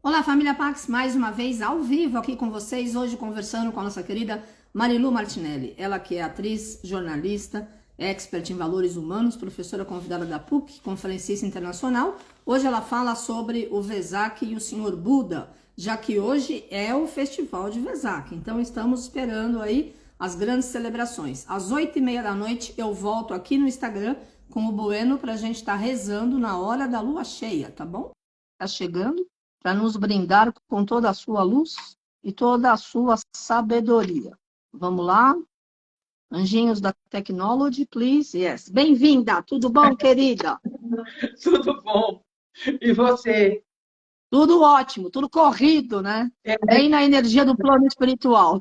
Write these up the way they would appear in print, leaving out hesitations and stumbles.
Olá, família Pax, mais uma vez ao vivo aqui com vocês, hoje conversando com a nossa querida Marilu Martinelli. Ela que é atriz, jornalista, expert em valores humanos, professora convidada da PUC, conferencista internacional. Hoje ela fala sobre o Vesak e o Senhor Buda, já que hoje é o festival de Vesak. Então estamos esperando aí as grandes celebrações. Às 8h30 da noite eu volto aqui no Instagram com o Bueno para a gente estar rezando na hora da lua cheia, tá bom? Tá chegando para nos brindar com toda a sua luz e toda a sua sabedoria. Vamos lá? Anjinhos da Technology, please. Yes. Bem-vinda. Tudo bom, querida? Tudo bom. E você? Tudo ótimo, tudo corrido, né? É, Bem na energia do plano espiritual.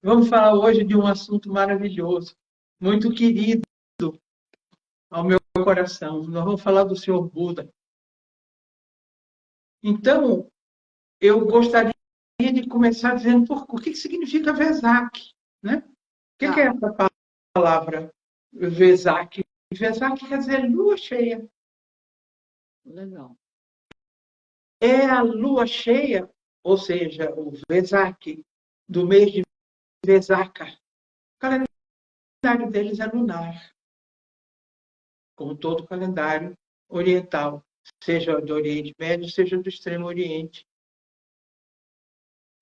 vamos falar hoje de um assunto maravilhoso, muito querido ao meu coração. Nós vamos falar do Senhor Buda. Então, eu gostaria de começar dizendo o que significa Vesak, né? O que é Tá, essa palavra Vesak? Vesak quer dizer lua cheia. legal. É a lua cheia, ou seja, o Vesak, do mês de Vesaka. O calendário deles é lunar, como todo calendário oriental, seja do Oriente Médio, seja do Extremo Oriente,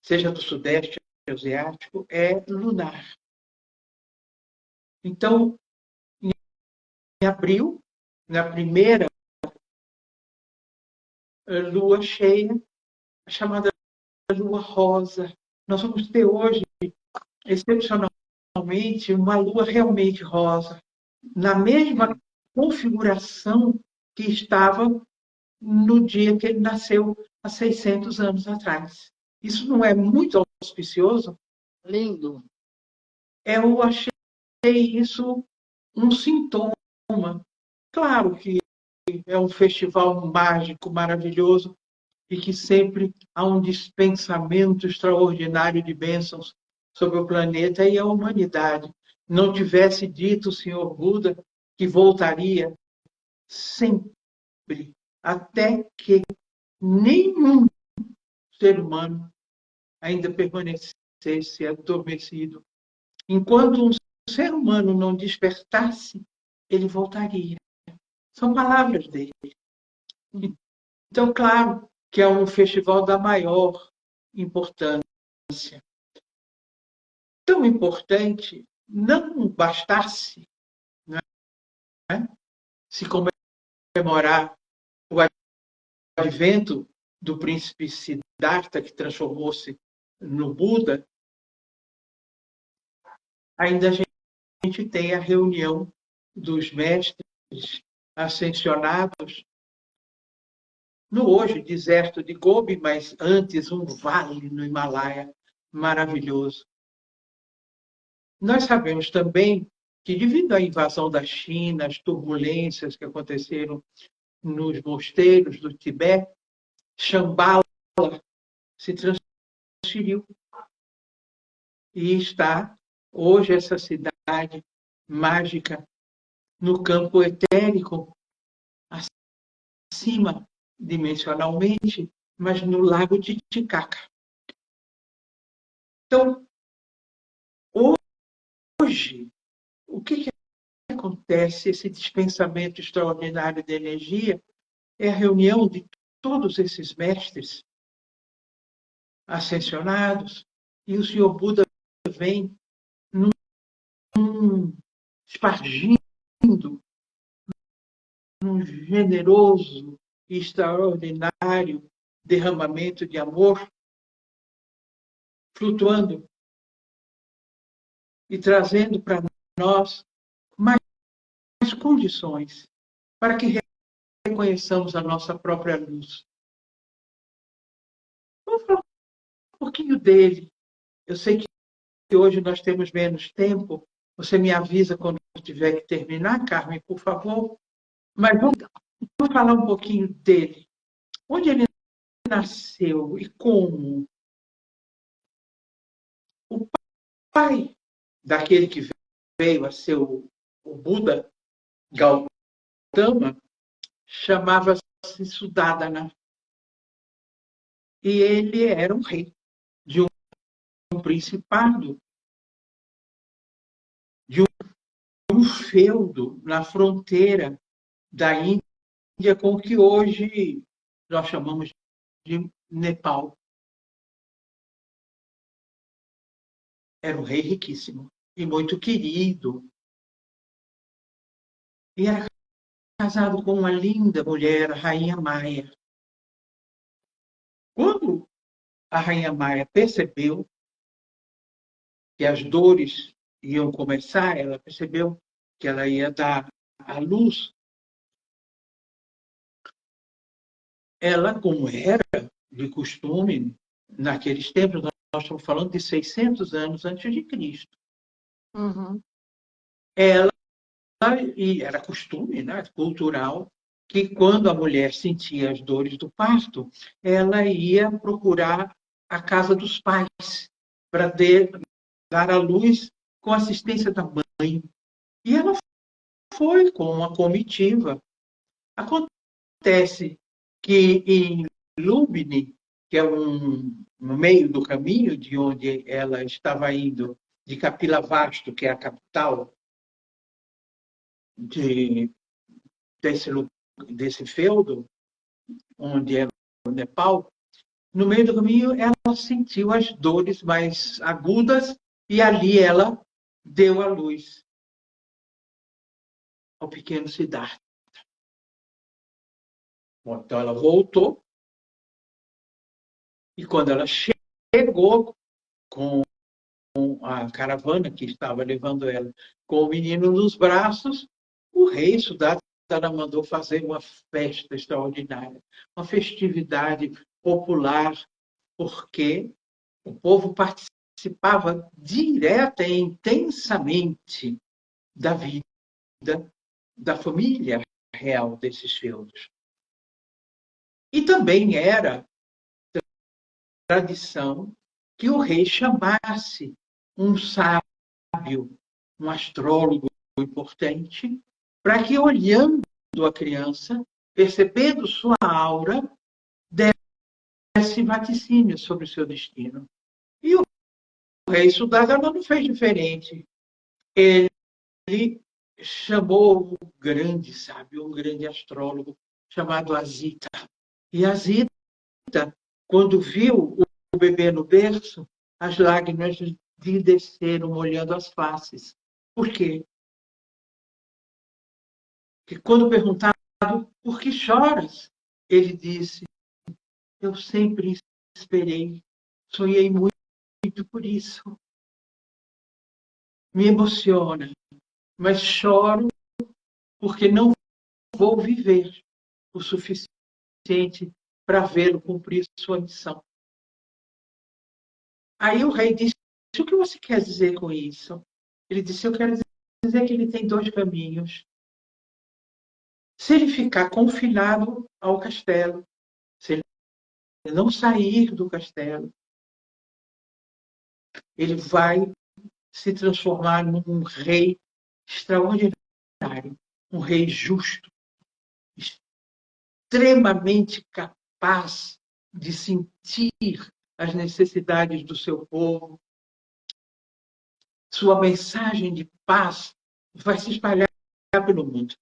seja do Sudeste Asiático, é lunar. Então, em abril, na primeira lua cheia, a chamada lua rosa, nós vamos ter hoje, excepcionalmente, uma lua realmente rosa, na mesma configuração que estava no dia que ele nasceu, há 600 anos atrás. Isso não é muito auspicioso? Lindo. Eu achei isso um sintoma. Claro que é um festival mágico, maravilhoso, e que sempre há um dispensamento extraordinário de bênçãos sobre o planeta e a humanidade. Não tivesse dito o Senhor Buda que voltaria sempre, até que nenhum ser humano ainda permanecesse adormecido. Enquanto um ser humano não despertasse, ele voltaria. São palavras dele. Então, claro que é um festival da maior importância. Tão importante, não bastasse, né, se comemorar o advento do príncipe Siddhartha, que transformou-se no Buda, ainda a gente tem a reunião dos mestres ascensionados no hoje deserto de Gobi, mas antes um vale no Himalaia maravilhoso. Nós sabemos também que, devido à invasão da China, as turbulências que aconteceram nos mosteiros do Tibete, Shambhala se transferiu e está hoje essa cidade mágica no campo etérico, acima dimensionalmente, mas no lago Titicaca. Então, hoje, o que acontece? Esse dispensamento extraordinário de energia é a reunião de todos esses mestres ascensionados, e o Senhor Buda vem espargindo um generoso e extraordinário derramamento de amor, flutuando e trazendo para nós mais condições para que reconheçamos a nossa própria luz. Vamos falar um pouquinho dele. Eu sei que hoje nós temos menos tempo. Você me avisa quando tiver que terminar, Carmen, por favor. Mas vamos falar um pouquinho dele. Onde ele nasceu e como? O pai daquele que veio a ser o Buda, Gautama, chamava-se Suddhadana. e ele era um rei de um principado, de um feudo na fronteira da Índia com o que hoje nós chamamos de Nepal. Era um rei riquíssimo e muito querido. E era casado com uma linda mulher, a Rainha Maia. Quando a Rainha Maia percebeu que as dores iam começar, ela percebeu que ela ia dar à luz. Ela, como era de costume, naqueles tempos, nós estamos falando de 600 anos antes de Cristo, ela, e era costume, né, cultural, que quando a mulher sentia as dores do parto, ela ia procurar a casa dos pais para dar à luz com a assistência da mãe. E ela foi com uma comitiva. Acontece que em Lubni, que é no meio do caminho de onde ela estava indo, de Kapilavastu, que é a capital desse feudo, onde é o Nepal, no meio do caminho ela sentiu as dores mais agudas e ali ela deu à luz ao pequeno Siddhartha. Então ela voltou e quando ela chegou com a caravana que estava levando ela com o menino nos braços, o rei Siddhartha mandou fazer uma festa extraordinária, uma festividade popular, porque o povo participava direta e intensamente da vida da família real desses feudos. E também era tradição que o rei chamasse um sábio, um astrólogo importante, para que, olhando a criança, percebendo sua aura, desse vaticínio sobre o seu destino. E o rei Siddhartha não fez diferente. Ele chamou um grande sábio, um grande astrólogo, chamado Asita. E Asita, quando viu o bebê no berço, as lágrimas lhe desceram, molhando as faces. Por quê? Porque quando perguntado por que choras, ele disse: eu sempre esperei, sonhei muito por isso. Me emociona, mas choro porque não vou viver o suficiente para vê-lo cumprir sua missão. Aí o rei disse: o que você quer dizer com isso? Ele disse: eu quero dizer que ele tem dois caminhos. Se ele ficar confinado ao castelo, se ele não sair do castelo, ele vai se transformar num rei extraordinário, um rei justo, extremamente capaz de sentir as necessidades do seu povo. Sua mensagem de paz vai se espalhar pelo mundo.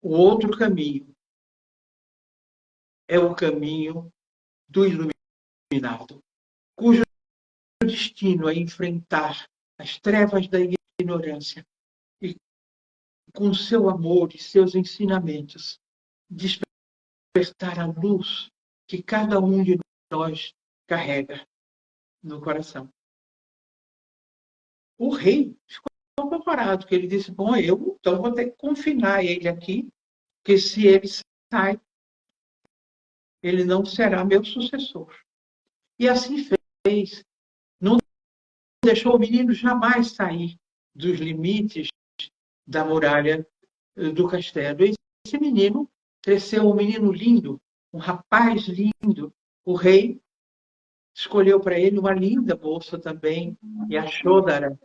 O outro caminho é o caminho do iluminado, cujo destino é enfrentar as trevas da ignorância e, com seu amor e seus ensinamentos, despertar a luz que cada um de nós carrega no coração. O rei ficou apavorado, porque ele disse: bom, eu então vou ter que confinar ele aqui, porque se ele sai, ele não será meu sucessor. E assim fez. Não deixou o menino jamais sair dos limites da muralha do castelo. E esse menino cresceu um menino lindo, um rapaz lindo. O rei escolheu para ele uma linda moça também, Yashodhara.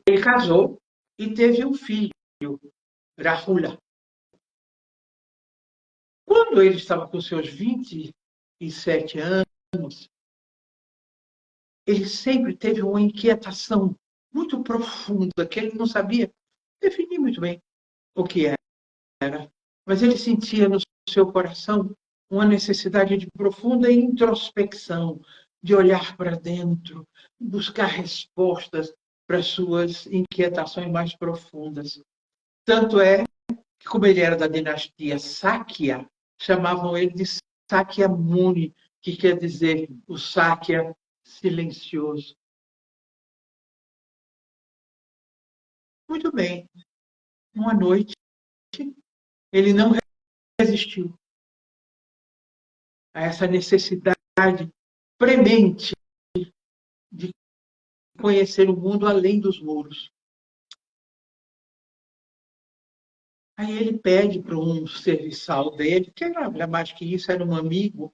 Ele casou e teve um filho, Rahula. Quando quando ele estava com seus 27 anos, ele sempre teve uma inquietação muito profunda, que ele não sabia definir muito bem o que era. Mas ele sentia no seu coração uma necessidade de profunda introspecção, de olhar para dentro, buscar respostas para suas inquietações mais profundas. Tanto é que, como ele era da dinastia Sakya, chamavam ele de Sakyamuni, que quer dizer o Sakya silencioso. Muito bem. Uma noite, ele não resistiu a essa necessidade premente de conhecer o mundo além dos muros. Aí ele pede para um serviçal dele, que era mais que isso, era um amigo,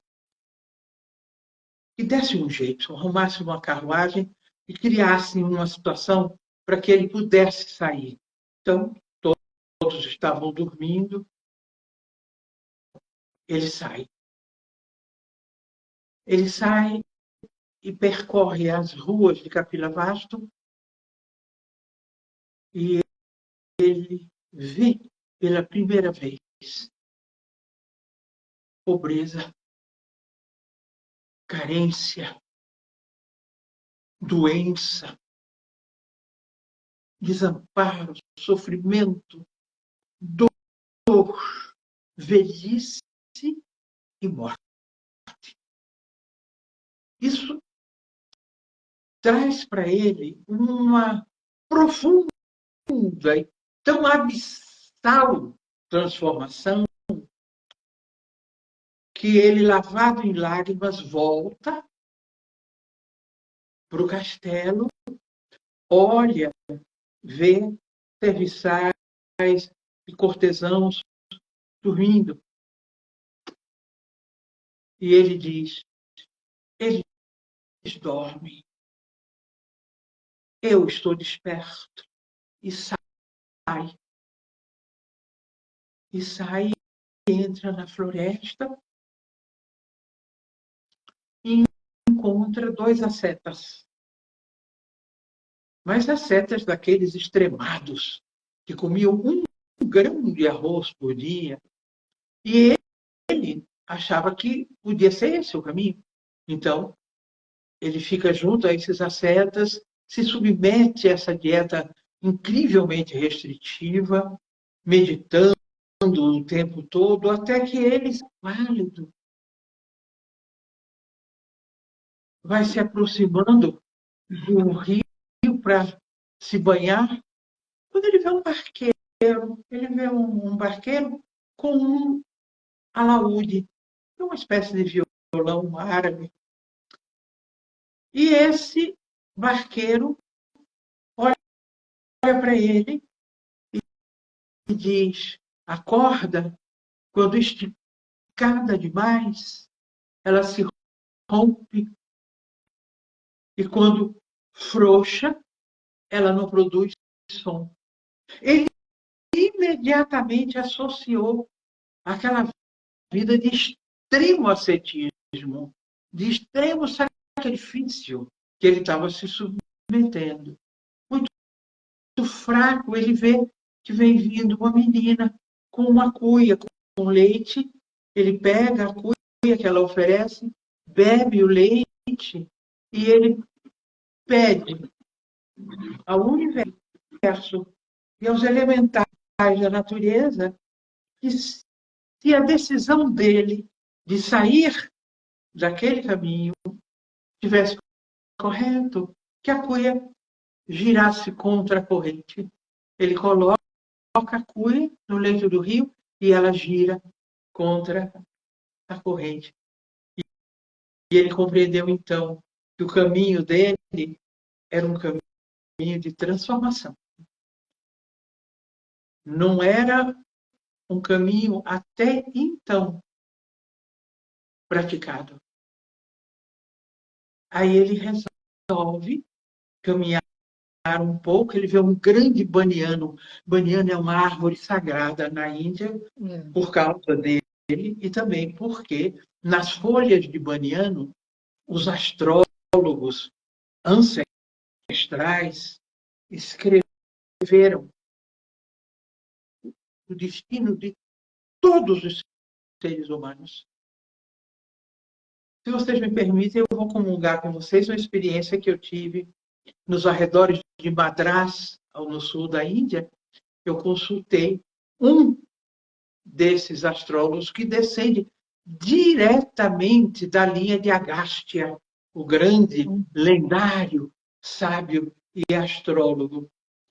que desse um jeito, arrumasse uma carruagem e criasse uma situação para que ele pudesse sair. Então, todos estavam dormindo, ele sai. Ele sai e percorre as ruas de Kapilavastu e ele vê pela primeira vez pobreza, carência, doença, desamparo, sofrimento, dor, velhice e morte. Isso traz para ele uma profunda e tão abissal transformação que ele, lavado em lágrimas, volta para o castelo, olha, vê serviçais e cortesãos dormindo. E ele diz, eles dormem. Eu estou desperto. E sai. E sai e entra na floresta e encontra 2 ascetas. Mas ascetas daqueles extremados, que comiam 1 grão de arroz por dia. E ele achava que podia ser esse o caminho. Então, ele fica junto a esses ascetas, se submete a essa dieta incrivelmente restritiva, meditando o tempo todo, até que ele, válido, vai se aproximando do rio para se banhar. Quando ele vê um barqueiro, com um alaúde, uma espécie de violão árabe. E esse barqueiro olha para ele e diz, a corda, quando esticada demais, ela se rompe, e quando frouxa, ela não produz som. Ele imediatamente associou aquela vida de extremo ascetismo, de extremo sacrifício que ele estava se submetendo. Muito fraco, ele vê que vem vindo uma menina com uma cuia, com leite. Ele pega a cuia que ela oferece, bebe o leite e ele pede ao universo e aos elementais da natureza que, se a decisão dele de sair daquele caminho tivesse correto, que a cuia girasse contra a corrente. Ele coloca a cuia no leito do rio e ela gira contra a corrente. E ele compreendeu, então, que o caminho dele era um caminho de transformação. Não era um caminho até então praticado. Aí ele resolve caminhar um pouco, ele vê um grande baniano. Baniano é uma árvore sagrada na Índia, por causa e também porque nas folhas de Baniano, os astrólogos ancestrais escreveram o destino de todos os seres humanos. Se vocês me permitem, eu vou comungar com vocês uma experiência que eu tive nos arredores de Madras, no sul da Índia. Eu consultei um desses astrólogos que descende diretamente da linha de Agastya, o grande, lendário, sábio e astrólogo.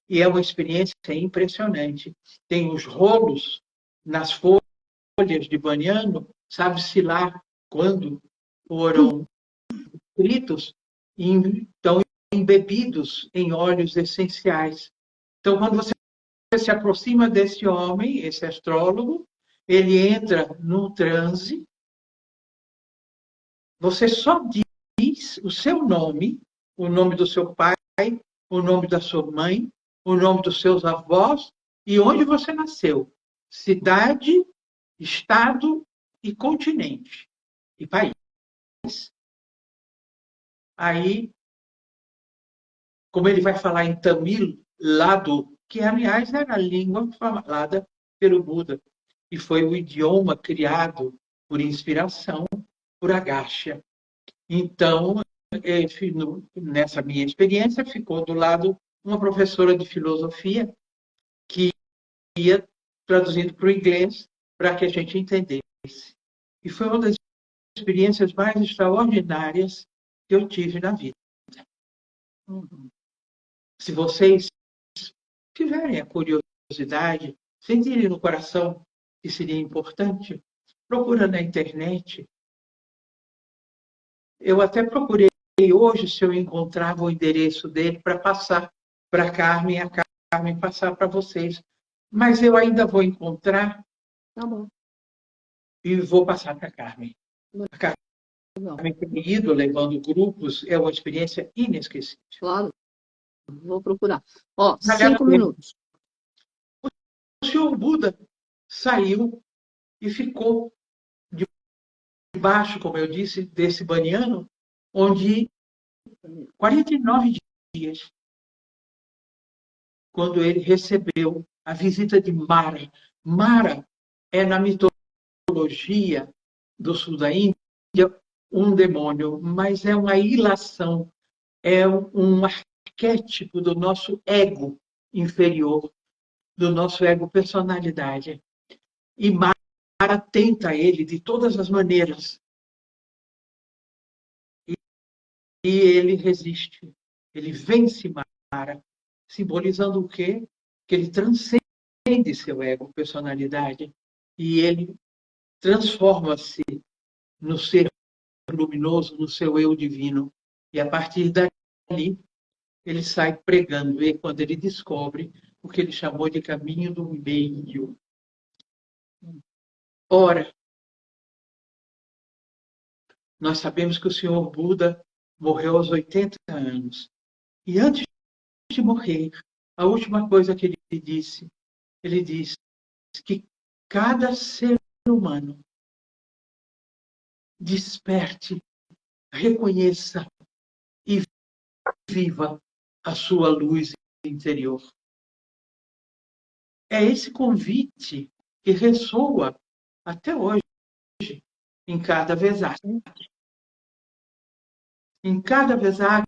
E é uma experiência impressionante. Tem os rolos nas folhas de Baniano, sabe-se lá quando foram escritos, e estão embebidos em óleos essenciais. Então, quando você se aproxima desse homem, esse astrólogo, ele entra num transe, você só diz o seu nome, o nome do seu pai, o nome da sua mãe, o nome dos seus avós e onde você nasceu. Cidade, estado e continente e país. Aí, como ele vai falar em Tamil, que aliás era a língua falada pelo Buda, e foi o idioma criado por inspiração por Agastya. Então, nessa minha experiência, ficou do lado uma professora de filosofia que ia traduzindo para o inglês para que a gente entendesse. E foi uma das experiências mais extraordinárias que eu tive na vida. Se vocês tiverem a curiosidade, sentirem no coração que seria importante, procura na internet. Eu até procurei hoje se eu encontrava o endereço dele para passar para a Carmen, a Carmen passar para vocês. Mas eu ainda vou encontrar. Tá bom. E vou passar para a Carmen. A Carmen tem ido levando grupos, é uma experiência inesquecível. Claro. Vou procurar. 5 minutos. O senhor Buda saiu e ficou debaixo, como eu disse, desse baniano, onde 49 dias, quando ele recebeu a visita de Mara. Mara é, na mitologia do sul da Índia, um demônio, mas é uma ilação, é um arquétipo do nosso ego inferior, do nosso ego personalidade. E Mara tenta ele de todas as maneiras. E ele resiste. Ele vence Mara, simbolizando o quê? Que ele transcende seu ego, personalidade, e ele transforma-se no ser luminoso, no seu eu divino. E a partir dali, ele sai pregando. E quando ele descobre o que ele chamou de caminho do meio. Ora, nós sabemos que o senhor Buda morreu aos 80 anos. E antes de morrer, a última coisa que ele disse que cada ser humano desperte, reconheça e viva a sua luz interior. É esse convite que ressoa até hoje em cada Vesak. Em cada Vesak,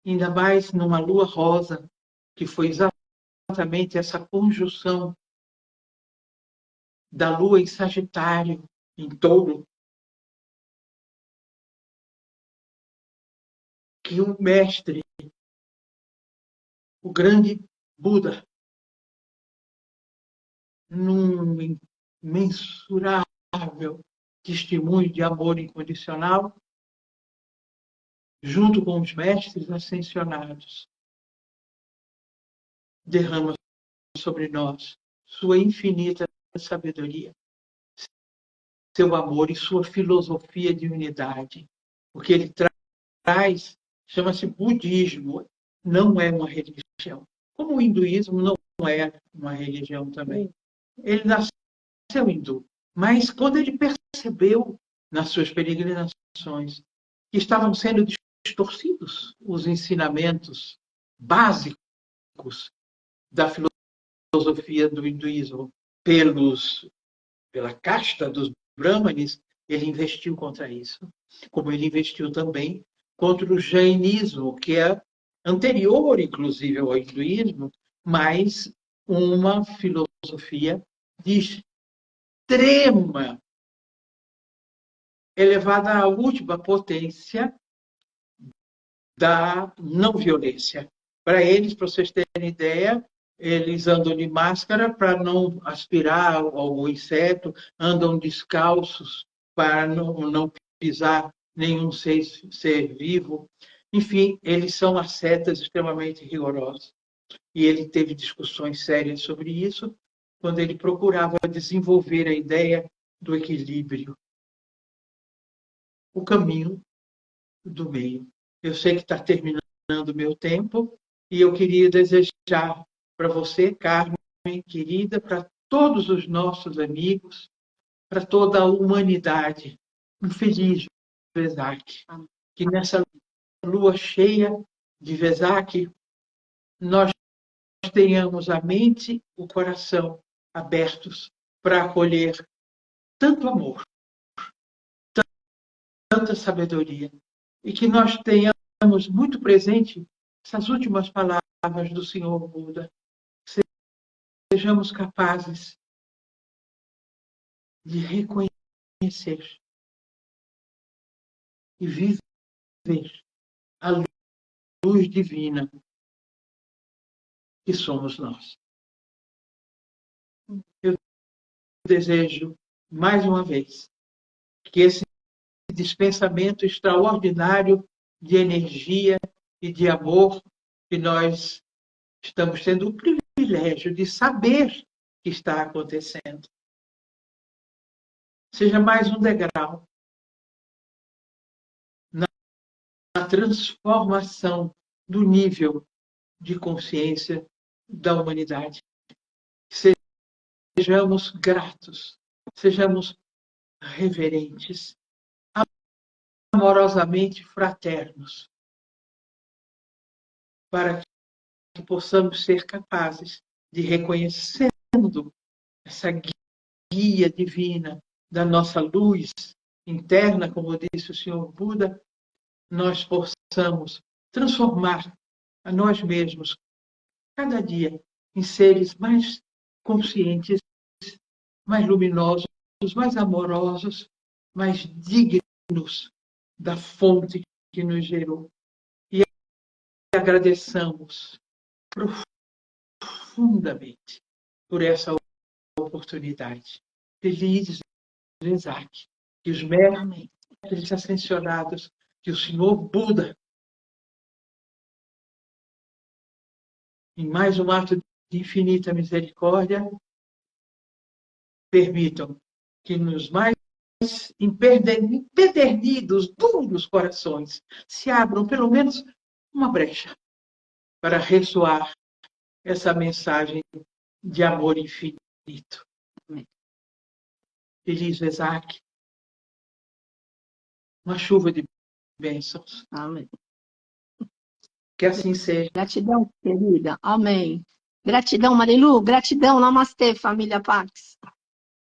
ainda mais numa lua rosa, que foi exatamente essa conjunção da lua em Sagitário, em Touro, que o mestre, o grande Buda, num imensurável testemunho de amor incondicional, junto com os mestres ascensionados, derrama sobre nós sua infinita sabedoria, seu amor e sua filosofia de unidade. O que ele traz chama-se budismo, não é uma religião. Como o hinduísmo não é uma religião também. Ele nasceu hindu, Mas quando ele percebeu, nas suas peregrinações, que estavam sendo distorcidos os ensinamentos básicos da filosofia do hinduísmo pela casta dos brahmanes, ele investiu contra isso. Como ele investiu também contra o jainismo, que é anterior, inclusive, ao hinduísmo, mas uma filosofia de extrema, elevada à última potência da não violência. Para eles, para vocês terem ideia, eles andam de máscara para não aspirar ao inseto, andam descalços para não pisar nenhum ser vivo. Enfim, eles são ascetas extremamente rigorosos. E ele teve discussões sérias sobre isso quando ele procurava desenvolver a ideia do equilíbrio, o caminho do meio. Eu sei que está terminando o meu tempo e eu queria desejar para você, Carmen, querida, para todos os nossos amigos, para toda a humanidade, um feliz Vesak. Que nessa lua cheia de Vesak, nós tenhamos a mente, o coração abertos para acolher tanto amor, tanta sabedoria, e que nós tenhamos muito presente essas últimas palavras do Senhor Buda. Sejamos capazes de reconhecer e viver a luz divina que somos nós. Eu desejo, mais uma vez, que esse dispensamento extraordinário de energia e de amor que nós estamos tendo o privilégio de saber que está acontecendo, seja mais um degrau na transformação do nível de consciência da humanidade. Sejamos gratos, sejamos reverentes, amorosamente fraternos, para que possamos ser capazes de, reconhecendo essa guia divina da nossa luz interna, como disse o Senhor Buda, nós possamos transformar a nós mesmos, cada dia, em seres mais conscientes, mais luminosos, mais amorosos, mais dignos da fonte que nos gerou. E agradeçamos profundamente por essa oportunidade. Felizes Vesak, que os mestres ascensionados, que o Senhor Buda, em mais um ato de infinita misericórdia, permitam que nos mais empedernidos, duros corações se abram pelo menos uma brecha para ressoar essa mensagem de amor infinito. Feliz Vesak, uma chuva de bênçãos. Amém. Que assim seja. Gratidão, querida. Amém. Gratidão, Marilu. Gratidão. Namastê, família Pax.